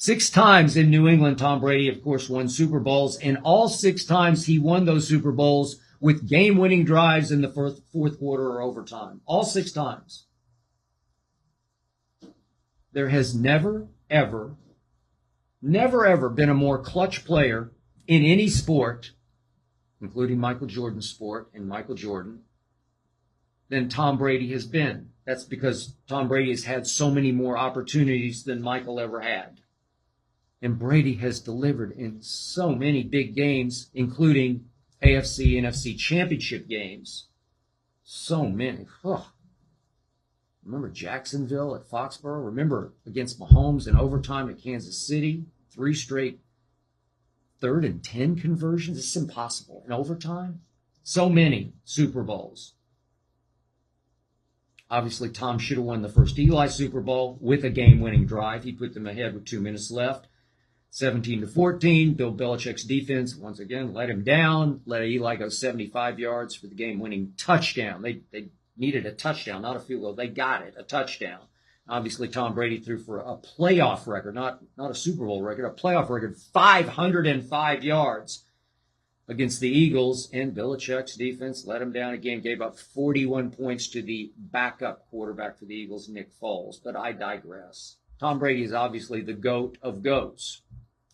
6 times in New England, Tom Brady, of course, won Super Bowls, and all 6 times he won those Super Bowls with game-winning drives in the fourth quarter or overtime. All 6 times. There has never, ever been a more clutch player in any sport, including Michael Jordan's sport and Michael Jordan, than Tom Brady has been. That's because Tom Brady has had so many more opportunities than Michael ever had. And Brady has delivered in so many big games, including AFC, NFC championship games. So many. Ugh. Remember Jacksonville at Foxborough? Remember against Mahomes in overtime at Kansas City? 3 straight 3rd and 10 conversions? It's impossible. In overtime? So many Super Bowls. Obviously, Tom should have won the first Eli Super Bowl with a game-winning drive. He put them ahead with 2 minutes left. 17-14, Bill Belichick's defense, once again, let him down, let Eli go 75 yards for the game-winning touchdown. They needed a touchdown, not a field goal. They got it, a touchdown. Obviously, Tom Brady threw for a playoff record, not a Super Bowl record, a playoff record, 505 yards against the Eagles, and Belichick's defense let him down again, gave up 41 points to the backup quarterback for the Eagles, Nick Foles. But I digress. Tom Brady is obviously the GOAT of GOATs.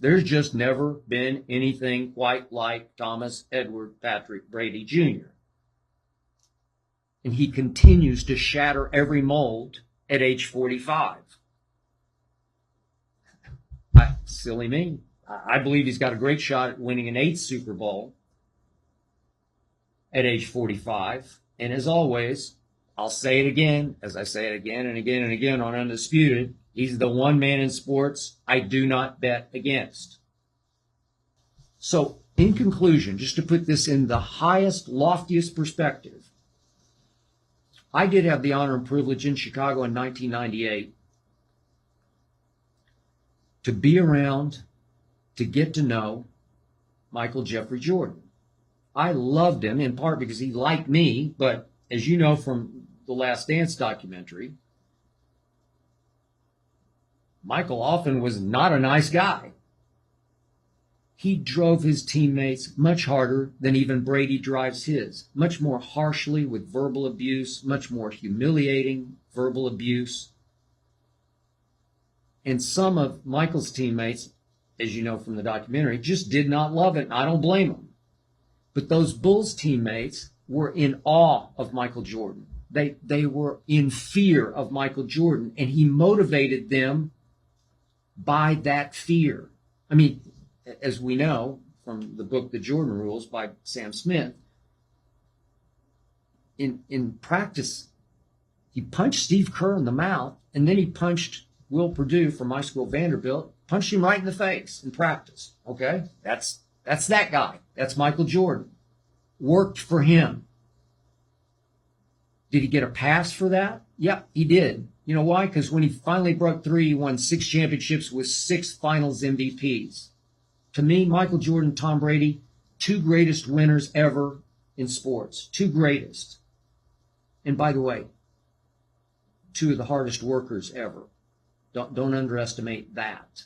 There's just never been anything quite like Thomas Edward Patrick Brady Jr. And he continues to shatter every mold at age 45. Silly me. I believe he's got a great shot at winning an 8th Super Bowl at age 45. And as always, I'll say it again, as I say it again and again and again on Undisputed, he's the one man in sports I do not bet against. So, in conclusion, just to put this in the highest, loftiest perspective, I did have the honor and privilege in Chicago in 1998 to be around, to get to know Michael Jeffrey Jordan. I loved him in part because he liked me, but as you know from the Last Dance documentary, Michael often was not a nice guy. He drove his teammates much harder than even Brady drives his, much more harshly with verbal abuse, much more humiliating verbal abuse. And some of Michael's teammates, as you know from the documentary, just did not love it, and I don't blame them. But those Bulls teammates were in awe of Michael Jordan. They were in fear of Michael Jordan, and he motivated them by that fear. I mean, as we know from the book The Jordan Rules by Sam Smith, in practice, he punched Steve Kerr in the mouth, and then he punched Will Perdue from my school, Vanderbilt, punched him right in the face in practice. Okay? That's that guy. That's Michael Jordan. Worked for him. Did he get a pass for that? Yep, he did. You know why? Because when he finally broke 3, he won 6 championships with 6 finals MVPs. To me, Michael Jordan, Tom Brady, 2 greatest winners ever in sports. 2 greatest. And by the way, 2 of the hardest workers ever. Don't underestimate that.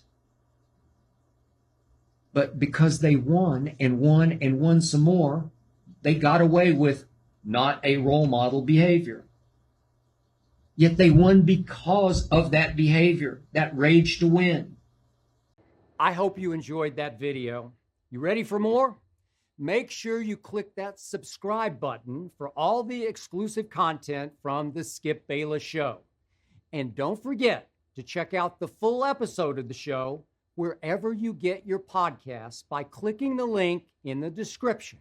But because they won and won and won some more, they got away with not a role model behavior. Yet they won because of that behavior, that rage to win. I hope you enjoyed that video. You ready for more? Make sure you click that subscribe button for all the exclusive content from the Skip Bayless Show. And don't forget to check out the full episode of the show wherever you get your podcasts by clicking the link in the description.